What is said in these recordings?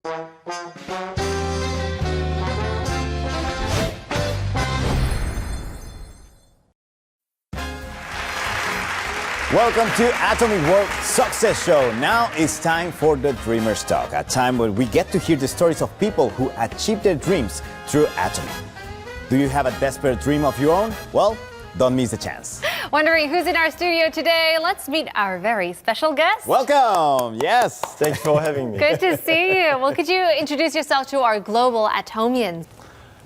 Welcome to Atomic World Success Show. Now it's time for the Dreamers Talk, a time where we get to hear the stories of people who achieved their dreams through Atomic. Do you have a desperate dream of your own? Well, don't miss the chance. Wondering who's in our studio today? Let's meet our very special guest. Welcome. Yes. Thanks for having me. Good to see you. Well, could you introduce yourself to our global Atomians?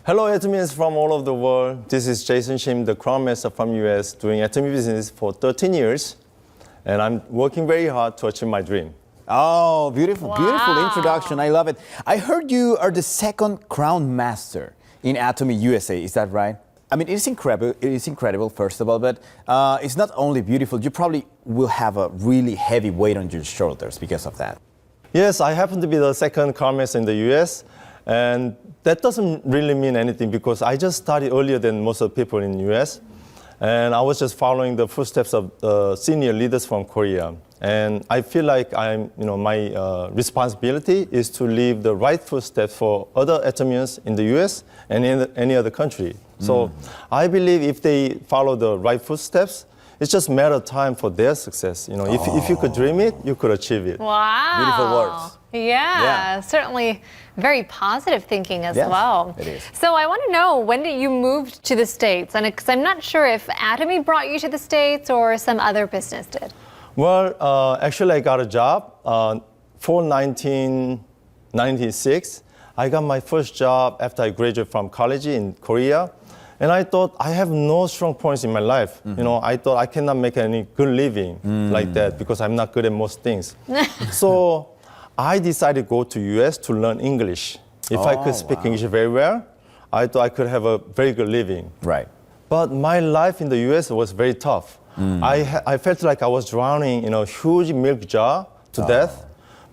Hello, Atomians from all over the world. This is Jason Shim, the Crown Master from US, doing Atomic business for 13 years. And I'm working very hard to achieve my dream. Oh, beautiful, Wow. Beautiful introduction. I love it. I heard you are the second Crown Master in Atomic USA. Is that right? I mean, it's incredible. It is incredible, first of all, but it's not only beautiful. You probably will have a really heavy weight on your shoulders because of that. Yes, I happen to be the second Crown Master in the US. And that doesn't really mean anything because I just started earlier than most of the people in the US. And I was just following the footsteps of senior leaders from Korea. And I feel like my responsibility is to leave the right footsteps for other Atomians in the US and in any other country. So I believe if they follow the right footsteps, it's just a matter of time for their success. You know, if you could dream it, you could achieve it. Wow. Beautiful words. Yeah, certainly very positive thinking as Yes, well. it is. So I want to know, when did you move to the States? And because I'm not sure if Atomy brought you to the States or some other business did. Well, actually, I got a job for 1996. I got my first job after I graduated from college in Korea. And I thought I have no strong points in my life. You know, I thought I cannot make any good living like that because I'm not good at most things. So I decided to go to US to learn English. If I could speak English very well, I thought I could have a very good living. Right. But my life in the US was very tough. I felt like I was drowning in a huge milk jar to death.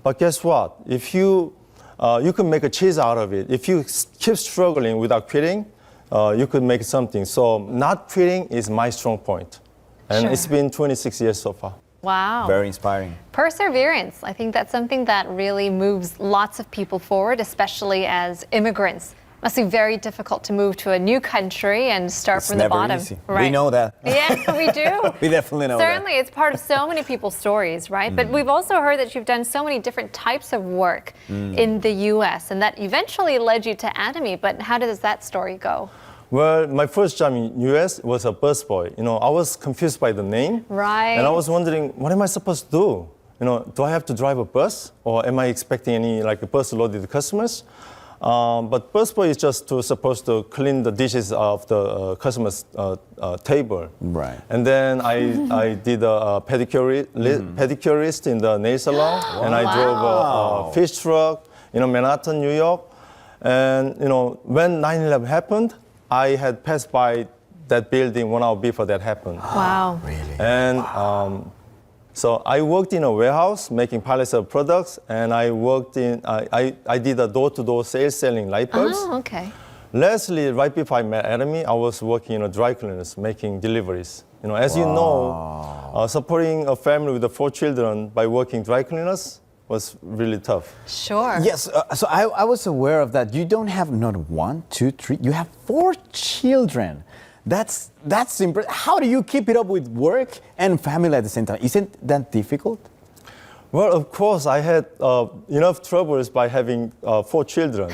But guess what? If you can make a cheese out of it. If you keep struggling without quitting, you could make something. So not quitting is my strong point. And Sure. it's been 26 years so far. Wow. Very inspiring. Perseverance. I think that's something that really moves lots of people forward, especially as immigrants. Must be very difficult to move to a new country and start It's from the never bottom. easy. Right. We know that. Yeah, we do. We definitely know Certainly, it's part of so many people's stories, right? But we've also heard that you've done so many different types of work in the U.S. and that eventually led you to Atomy. But how does that story go? Well, my first job in US was a busboy. You know, I was confused by the name. Right. And I was wondering, what am I supposed to do? You know, do I have to drive a bus? Or am I expecting any, like, a bus loaded customers? But busboy is just supposed to clean the dishes of the customer's table. Right. And then I did a pedicurist in the nail salon. And I drove a fish truck, Manhattan, New York. And, when 9/11 happened, I had passed by that building 1 hour before that happened. Wow. Really? And so I worked in a warehouse making pallets of products, and I did a door-to-door sales selling light bulbs. Oh, okay. Lastly, right before I met Atomy, I was working in a dry cleaners making deliveries. As you know, supporting a family with 4 children by working dry cleaners was really tough. Sure. Yes, so I was aware of that. You don't have not 1, 2, 3, you have 4 children. That's impressive. How do you keep it up with work and family at the same time? Isn't that difficult? Well, of course, I had enough troubles by having 4 children,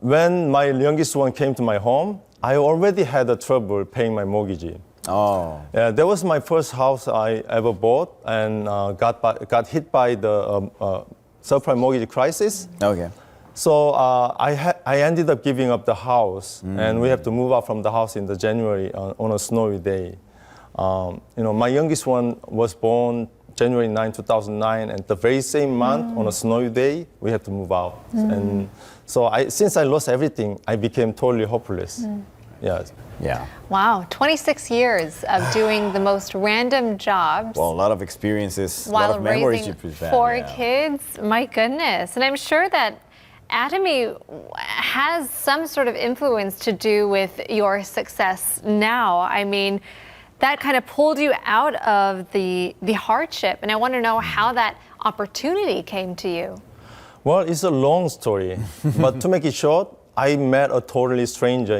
When my youngest one came to my home, I already had a trouble paying my mortgage. Oh. Yeah, that was my first house I ever bought, and got hit by the subprime mortgage crisis. Okay. So I ended up giving up the house, and we have to move out from the house in the January on a snowy day. My youngest one was born January 9, 2009, and the very same month on a snowy day, we had to move out. And so since I lost everything, I became totally hopeless. Yeah. Yeah. Wow, 26 years of doing the most random jobs. Well, a lot of experiences, a lot while of memories raising you present. 4 kids. My goodness. And I'm sure that Atomy has some sort of influence to do with your success now. I mean, that kind of pulled you out of the hardship. And I want to know how that opportunity came to you? Well, it's a long story, but to make it short, I met a totally stranger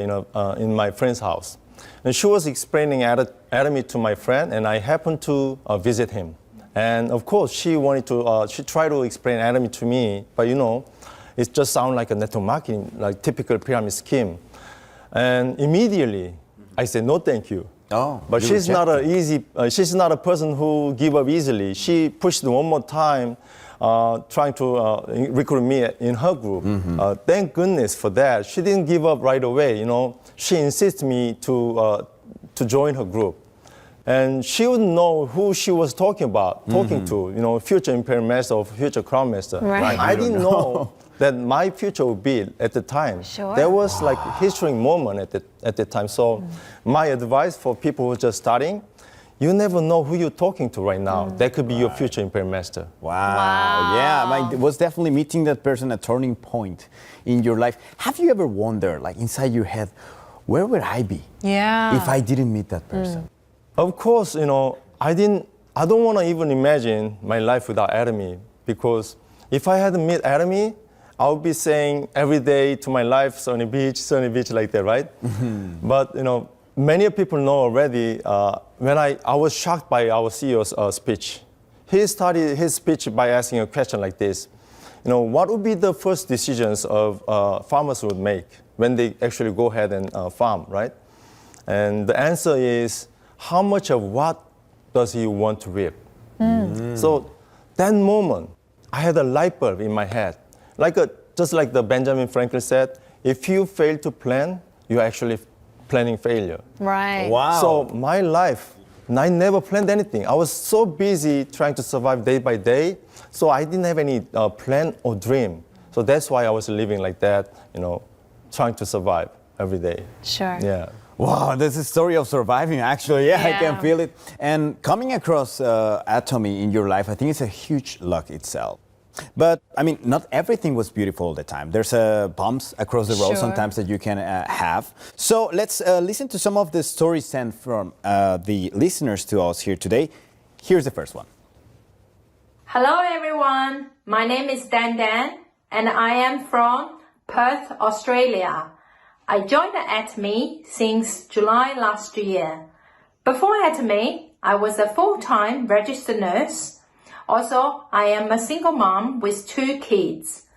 in my friend's house. And she was explaining anatomy to my friend, and I happened to visit him. And of course, she tried to explain anatomy to me, but it just sounded like a network marketing, like typical pyramid scheme. And immediately, I said, no, thank you. Oh, but she's not a person who give up easily. She pushed one more time, trying to recruit me in her group. Thank goodness for that. She didn't give up right away. She insisted me to join her group, and she wouldn't know who she was talking to. Future imperial master or future crown master. Right. I didn't know that my future would be at the time. Sure. There was like a historic moment at the time. So my advice for people who are just starting, you never know who you're talking to right now. That could be your future imperial master. Wow. Yeah, it was definitely meeting that person a turning point in your life. Have you ever wondered, like inside your head, where would I be if I didn't meet that person? Of course, I don't want to even imagine my life without Atomy, because if I hadn't met Atomy, I would be saying every day to my life, sunny beach, like that, right? But, many people know already, when I was shocked by our CEO's speech. He started his speech by asking a question like this. What would be the first decisions of farmers would make when they actually go ahead and farm, right? And the answer is, how much of what does he want to reap? So that moment, I had a light bulb in my head. Just like the Benjamin Franklin said, if you fail to plan, you're actually planning failure. Right. Wow. So my life, I never planned anything. I was so busy trying to survive day by day, so I didn't have any plan or dream. So that's why I was living like that, trying to survive every day. Sure. Yeah. Wow, that's a story of surviving, actually. Yeah, I can feel it. And coming across Atomy in your life, I think it's a huge luck itself. But, not everything was beautiful all the time. There's bumps across the road sometimes that you can have. So let's listen to some of the stories sent from the listeners to us here today. Here's the first one. Hello everyone, my name is Dan Dan and I am from Perth, Australia. I joined Atomy since July last year. Before Atomy, I was a full-time registered nurse. Also, I am a single mom with 2 kids.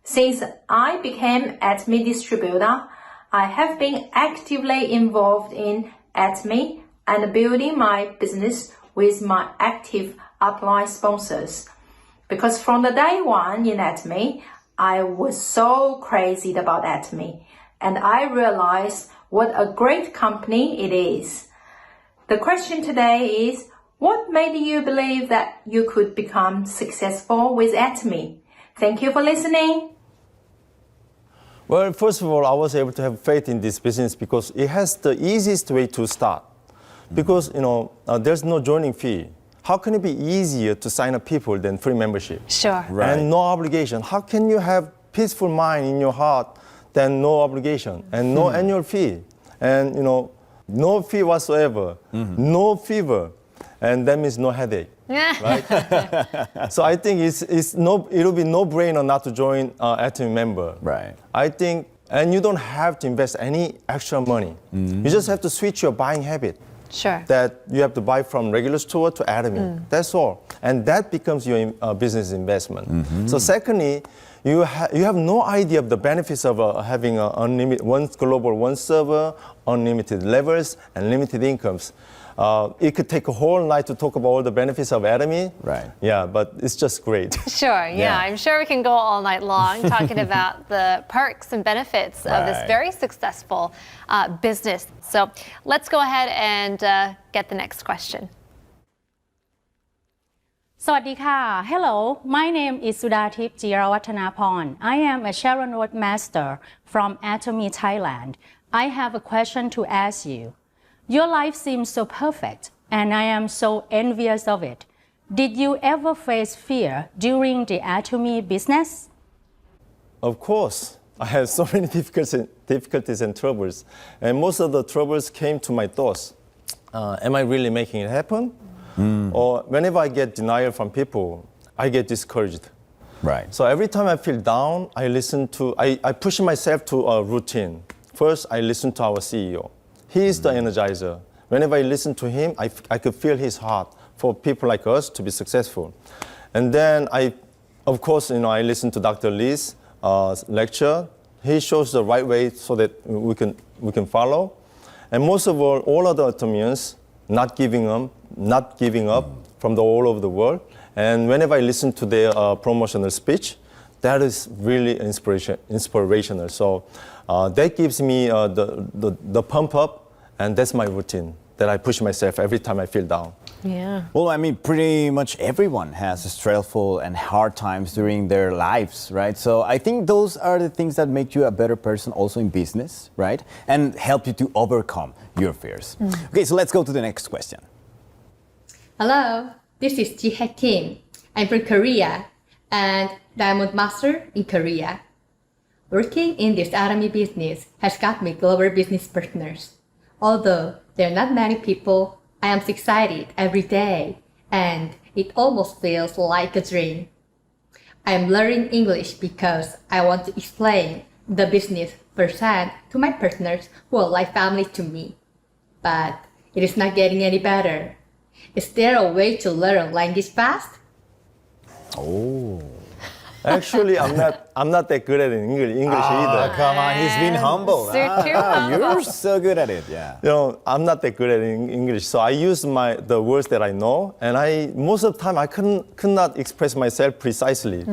Since I became Atomy distributor, I have been actively involved in Atomy and building my business with my active upline sponsors. Because from the day one in Atomy, I was so crazy about Atomy, and I realized what a great company it is. The question today is, what made you believe that you could become successful with Atomy? Thank you for listening. Well, first of all, I was able to have faith in this business because it has the easiest way to start. Because, there's no joining fee. How can it be easier to sign up people than free membership? Sure. Right. And no obligation. How can you have peaceful mind in your heart than no obligation and no annual fee? And, no fee whatsoever, no fever. And that means no headache, right? So I think it'll be no-brainer not to join Atomy member. Right. I think, and you don't have to invest any extra money. You just have to switch your buying habit. Sure. That you have to buy from regular store to Atomy. That's all. And that becomes your business investment. So secondly, you have no idea of the benefits of having unlimited, one global, one server, unlimited levels, and limited incomes. It could take a whole night to talk about all the benefits of Atomy. Right. Yeah, but it's just great. Sure, yeah. I'm sure we can go all night long talking about the perks and benefits of this very successful business. So let's go ahead and get the next question. สวัสดีค่ะ Hello, my name is Sudathip Jirawatanaporn. I am a Sharon Road Master from Atomy, Thailand. I have a question to ask you. Your life seems so perfect, and I am so envious of it. Did you ever face fear during the Atomy business? Of course. I had so many difficulties and troubles. And most of the troubles came to my thoughts. Am I really making it happen? Or whenever I get denial from people, I get discouraged. Right. So every time I feel down, I push myself to a routine. First, I listen to our CEO. He is the energizer. Whenever I listen to him, I could feel his heart for people like us to be successful. And then of course, I listen to Dr. Lee's lecture. He shows the right way so that we can follow. And most of all other Atomians not giving up from all over the world. And whenever I listen to their promotional speech, that is really inspirational. So that gives me the pump up, and that's my routine that I push myself every time I feel down. Yeah. Well, I mean, pretty much everyone has stressful and hard times during their lives, right? So I think those are the things that make you a better person also in business, right? And help you to overcome your fears. Okay, so let's go to the next question. Hello, this is Ji-hae Kim. I'm from Korea and Diamond Master in Korea. Working in this Atomy business has got me global business partners. Although there are not many people, I am excited every day, and it almost feels like a dream. I am learning English because I want to explain the business firsthand to my partners who are like family to me. But it is not getting any better. Is there a way to learn language fast? Oh. Actually, I'm not that good at English either. Come on, he's been humble. You're so good at it, yeah. I'm not that good at English, so I use the words that I know, and most of the time I could not express myself precisely.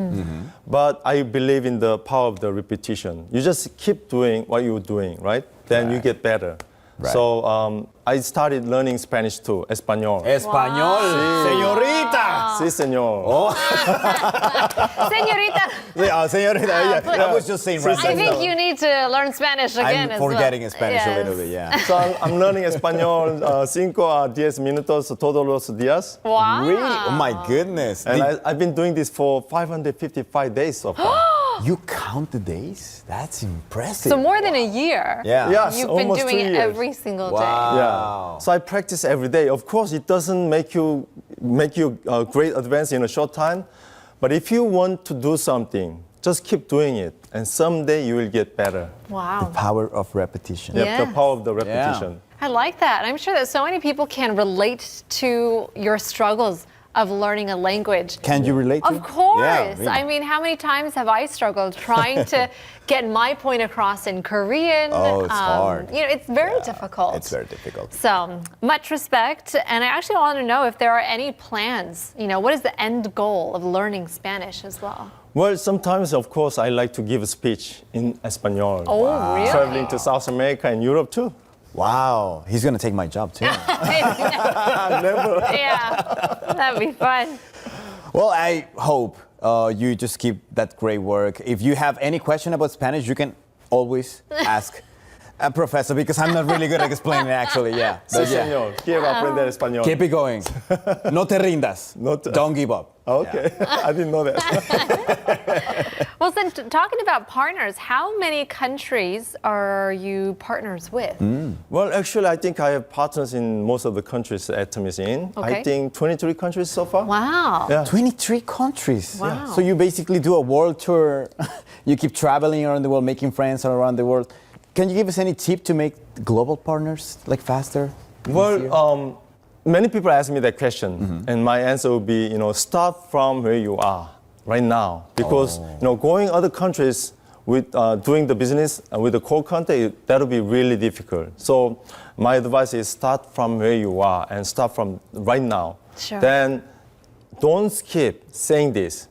But I believe in the power of the repetition. You just keep doing what you're doing, right? Then you get better. Right. So I started learning Spanish too, Español. Español, señorita. Sí, señor. Oh. Señorita. Señorita, I was just saying right. I think you need to learn Spanish again I'm forgetting Spanish a little bit, yeah. So I'm learning Español 5 a 10 minutos todos los días. Wow. Really? Oh my goodness. And I've been doing this for 555 days so far. You count the days? That's impressive. So more than a year. Yeah. Yes, You've been almost doing 2 it years. every single day. Yeah. So I practice every day. Of course, it doesn't make you a great advance in a short time, but if you want to do something, just keep doing it, and someday you will get better. Wow. The power of repetition. Yep, Yes. the power of the repetition. I like that. I'm sure that so many people can relate to your struggles of learning a language. Can you relate to? Of course. Yeah, really. I mean, how many times have I struggled trying to get my point across in Korean? Oh, it's hard. It's very difficult. It's very difficult. So much respect. And I actually want to know if there are any plans. What is the end goal of learning Spanish as well? Well, sometimes, of course, I like to give a speech in Espanol. Oh, really? Traveling to South America and Europe too. Wow, he's gonna take my job too. Never. Yeah, that'd be fun. Well, I hope you just keep that great work. If you have any question about Spanish, you can always ask a professor, because I'm not really good at explaining it, actually. Yeah. Sí, But yeah. señor. Quiero aprender español. Keep it going. No te rindas. Don't give up. Okay, I didn't know that. Well, then, talking about partners, how many countries are you partners with? Well, actually, I think I have partners in most of the countries Atom is in. Okay. I think 23 countries so far. Wow. Yeah. 23 countries. Wow. So you basically do a world tour. You keep traveling around the world, making friends around the world. Can you give us any tip to make global partners faster? Well, many people ask me that question, and my answer would be, start from where you are right now, because going other countries with doing the business with the core content, that'll be really difficult. So my advice is start from where you are and start from right now. Sure. Then don't keep saying this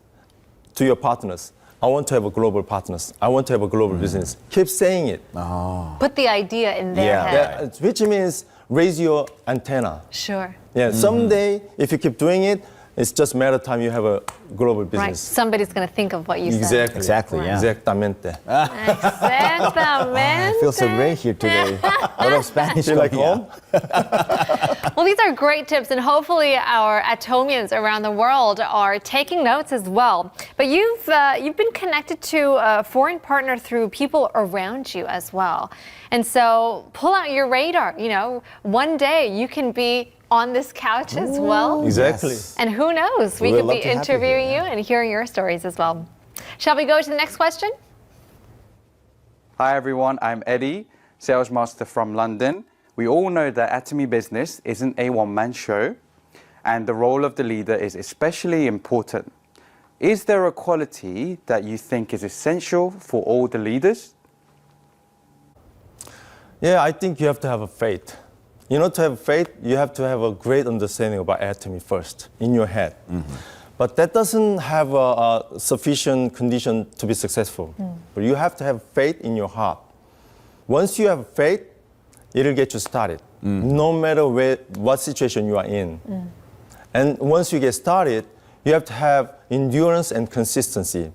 to your partners. I want to have a global partners. I want to have a global business. Keep saying it. Put the idea in their head. Which means raise your antenna. Sure. Yeah, someday, if you keep doing it, it's just a matter of time you have a global Right. business. Somebody's going to think of what you said. Exactly, yeah. Exactamente. Exactamente. I feel so great here today. A lot of Spanish. Feel like coming out. home? Well, these are great tips, and hopefully our Atomians around the world are taking notes as well. But you've been connected to a foreign partner through people around you as well. And so pull out your radar. One day you can be on this couch as well. Exactly. Yes. And who knows, we We'd could love be to have you interviewing here, you and hearing your stories as well. Shall we go to the next question? Hi everyone, I'm Eddie, sales master from London. We all know that Atomy Business isn't a one-man show, and the role of the leader is especially important. Is there a quality that you think is essential for all the leaders? Yeah, I think you have to have a faith. You know, to have faith, you have to have a great understanding about Atomy first, in your head. But that doesn't have a sufficient condition to be successful. But you have to have faith in your heart. Once you have faith, it'll get you started, no matter what situation you are in. And once you get started, you have to have endurance and consistency.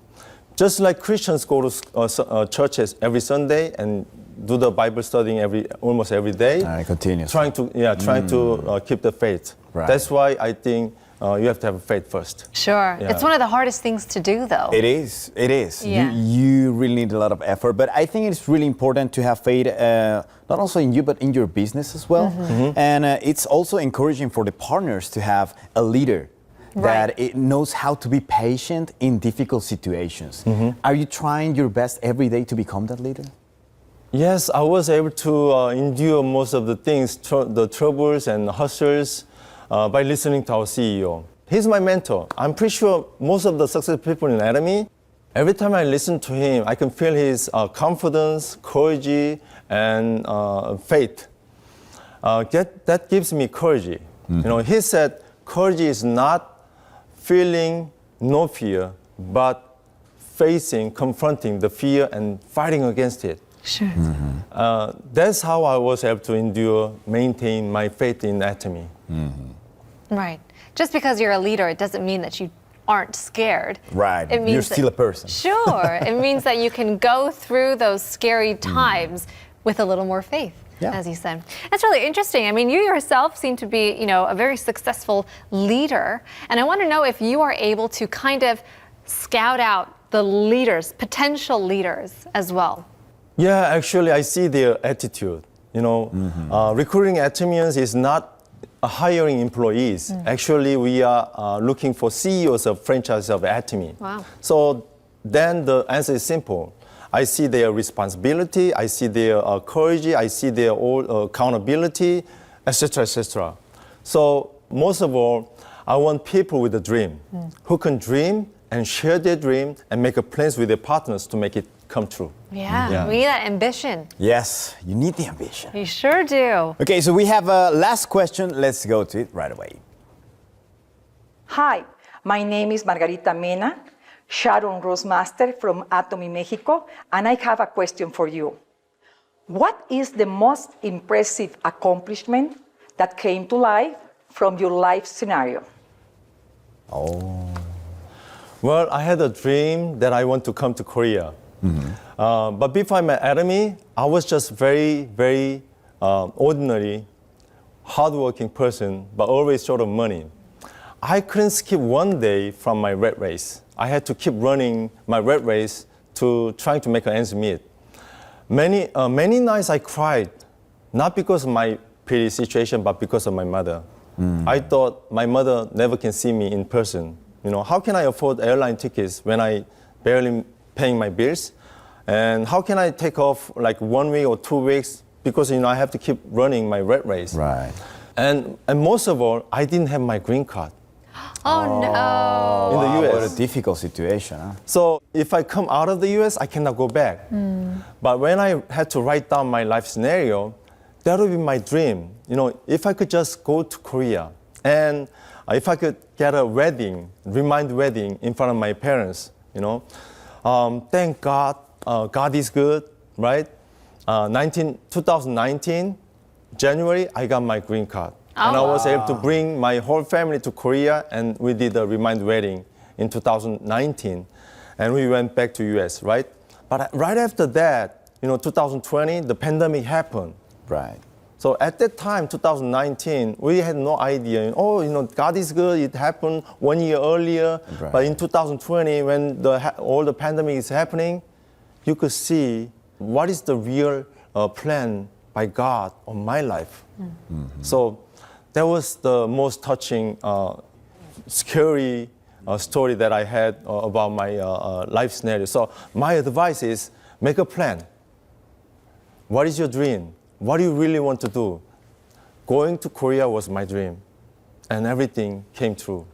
Just like Christians go to churches every Sunday and do the Bible studying almost every day. Continuous. Trying to keep the faith. Right. That's why I think you have to have faith first. Sure. Yeah. It's one of the hardest things to do, though. It is. It is. Yeah. You really need a lot of effort. But I think it's really important to have faith, not also in you, but in your business as well. And it's also encouraging for the partners to have a leader that it knows how to be patient in difficult situations. Are you trying your best every day to become that leader? Yes, I was able to endure most of the things, the troubles and hustles, by listening to our CEO. He's my mentor. I'm pretty sure most of the successful people in Atomy, every time I listen to him, I can feel his confidence, courage, and faith. That gives me courage. You know, he said, courage is not feeling no fear, but facing, confronting the fear and fighting against it. Sure. That's how I was able to endure, maintain my faith in Atomy. Right. Just because you're a leader, it doesn't mean that you aren't scared. Right. It means You're still a person. Sure. It means that you can go through those scary times with a little more faith, as you said. That's really interesting. I mean, you yourself seem to be, you know, a very successful leader. And I want to know if you are able to kind of scout out the leaders, potential leaders as well. Yeah, actually, I see their attitude. You know, recruiting Atomians is not hiring employees. Actually, we are looking for CEOs of franchise of Atomy. Wow. So then the answer is simple. I see their responsibility, I see their courage, I see their accountability, etc., etc. So most of all, I want people with a dream, who can dream and share their dream and make plans with their partners to make it come true. Yeah, we need that ambition. Yes, you need the ambition. You sure do. Okay, so we have a last question. Let's go to it right away. Hi, my name is Margarita Mena, Sharon Rose Master from Atomy, Mexico, and I have a question for you. What is the most impressive accomplishment that came to life from your life scenario? Well, I had a dream that I want to come to Korea. But before I met Atomy, I was just very, very ordinary, hardworking person, but always short of money. I couldn't skip one day from my rat race. I had to keep running my rat race to trying to make ends meet. Many nights I cried, not because of my pity situation, but because of my mother. I thought my mother never can see me in person. You know, how can I afford airline tickets when I barely paying my bills? And how can I take off like 1 week or 2 weeks because, you know, I have to keep running my rat race. Right. And most of all, I didn't have my green card. Oh, no. In the US. What a difficult situation, huh? So if I come out of the US, I cannot go back. But when I had to write down my life scenario, that would be my dream. You know, if I could just go to Korea and if I could get a wedding, remind wedding in front of my parents, you know. Thank God, God is good, right? 2019, January, I got my green card. And I was able to bring my whole family to Korea, and we did a remind wedding in 2019. And we went back to US, right? But right after that, you know, 2020, the pandemic happened. Right. So at that time, 2019, we had no idea. Oh, you know, God is good. It happened 1 year earlier. Right. But in 2020, when all the pandemic is happening, you could see what is the real plan by God on my life. So that was the most touching, scary story that I had about my life scenario. So my advice is make a plan. What is your dream? What do you really want to do? Going to Korea was my dream, and everything came true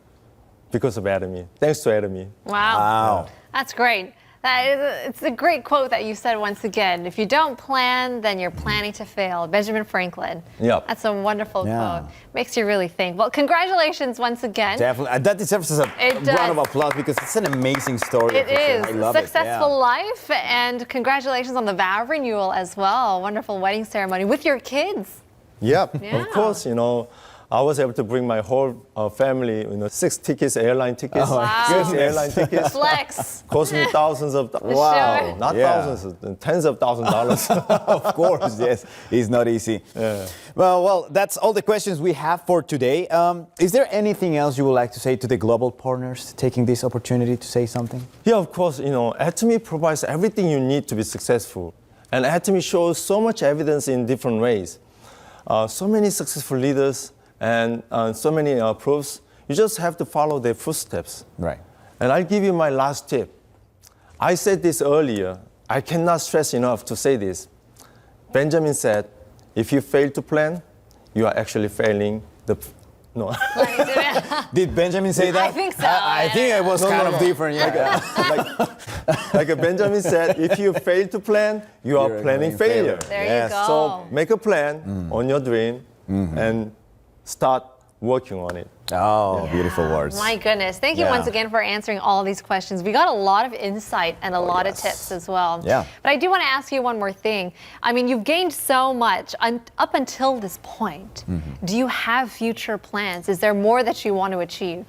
because of Atomy. Thanks to Atomy. Wow. That's great. It's a great quote that you said once again. If you don't plan, then you're planning to fail. Benjamin Franklin. Yep. That's a wonderful quote. Makes you really think. Well, congratulations once again. Definitely. That deserves a round of applause because it's an amazing story. It is. I love Successful life, and congratulations on the vow renewal as well. Wonderful wedding ceremony with your kids. Yep, Yeah. of course, I was able to bring my whole family, 6 tickets, airline tickets. Wow. 6 airline tickets. Flex. Cost me thousands of Wow. not thousands, tens of thousands of dollars. Of course, yes. It's not easy. Yeah. Well, that's all the questions we have for today. Is there anything else you would like to say to the global partners taking this opportunity to say something? Yeah, of course, Atomy provides everything you need to be successful. And Atomy shows so much evidence in different ways. So many successful leaders and so many proofs. You just have to follow their footsteps. Right. And I'll give you my last tip. I said this earlier. I cannot stress enough to say this. Benjamin said, if you fail to plan, you are actually failing the... No. Did Benjamin say that? I think so. I think it was kind of different. Like Benjamin said, if you fail to plan, you are planning failure. There you go. So make a plan on your dream and start working on it. Oh, beautiful words. My goodness. Thank you once again for answering all these questions. We got a lot of insight and a lot of tips as well. Yeah. But I do want to ask you one more thing. I mean, you've gained so much up until this point. Do you have future plans? Is there more that you want to achieve?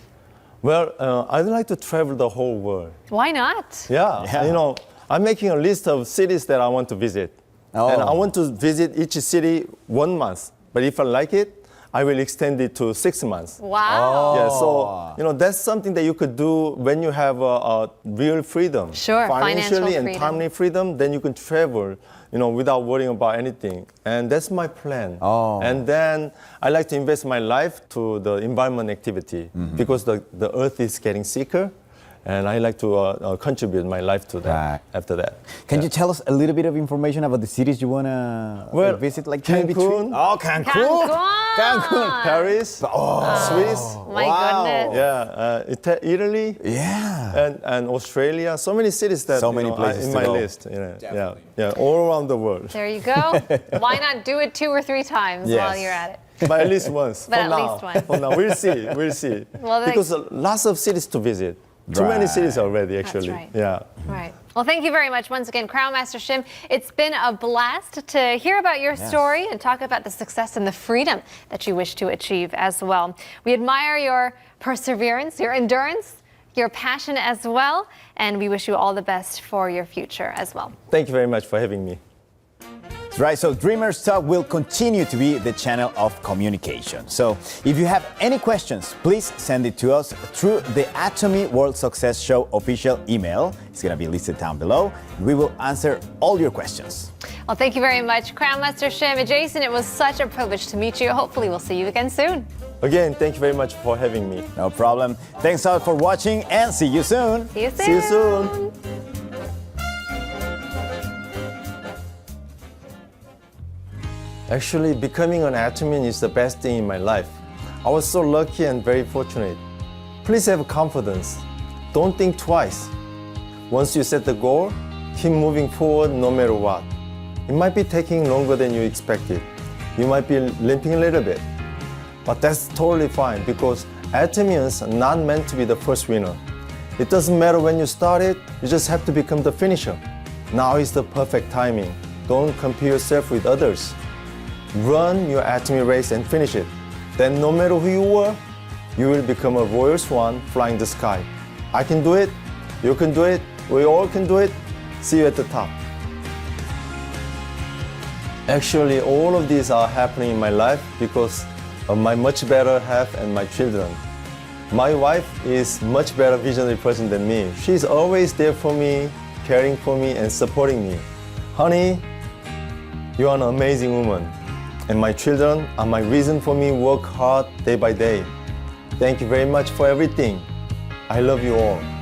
Well, I'd like to travel the whole world. Why not? Yeah. I'm making a list of cities that I want to visit. And I want to visit each city 1 month. But if I like it, I will extend it to 6 months. Wow. Yeah, so that's something that you could do when you have a real freedom. Sure, financially financial and freedom. timely freedom, then you can travel, without worrying about anything. And that's my plan. And then I like to invest my life to the environment activity because the earth is getting sicker. And I like to contribute my life to that after that. Can you tell us a little bit of information about the cities you want to visit? Like Cancun. Oh, Cancun. Cancun. Paris. Swiss. My goodness. Yeah. Italy. Yeah. And Australia. So many cities that So many places are in to my go. list. Yeah. All around the world. There you go. Why not do it 2 or 3 times while you're at it? But at least once. But for at now. least once. For now, we'll see. Well, because lots of cities to visit. Too many cities already, actually. That's right. Yeah. Right. Well, thank you very much once again, Crown Master Shim. It's been a blast to hear about your story and talk about the success and the freedom that you wish to achieve as well. We admire your perseverance, your endurance, your passion as well, and we wish you all the best for your future as well. Thank you very much for having me. Right, so Dreamers Talk will continue to be the channel of communication. So if you have any questions, please send it to us through the Atomy World Success Show official email. It's going to be listed down below. We will answer all your questions. Well, thank you very much, Crown Master Shim. And Jason, it was such a privilege to meet you. Hopefully we'll see you again soon. Again, thank you very much for having me. No problem. Thanks all for watching and see you soon. See you soon. See you soon. Actually, becoming an Atomian is the best thing in my life. I was so lucky and very fortunate. Please have confidence. Don't think twice. Once you set the goal, keep moving forward no matter what. It might be taking longer than you expected. You might be limping a little bit. But that's totally fine because Atomians are not meant to be the first winner. It doesn't matter when you started, you just have to become the finisher. Now is the perfect timing. Don't compare yourself with others. Run your Atomy race and finish it. Then no matter who you were, you will become a royal swan flying the sky. I can do it, you can do it, we all can do it. See you at the top. Actually, all of these are happening in my life because of my much better half and my children. My wife is much better visionary person than me. She's always there for me, caring for me and supporting me. Honey, you are an amazing woman. And my children are my reason for me work hard day by day. Thank you very much for everything. I love you all.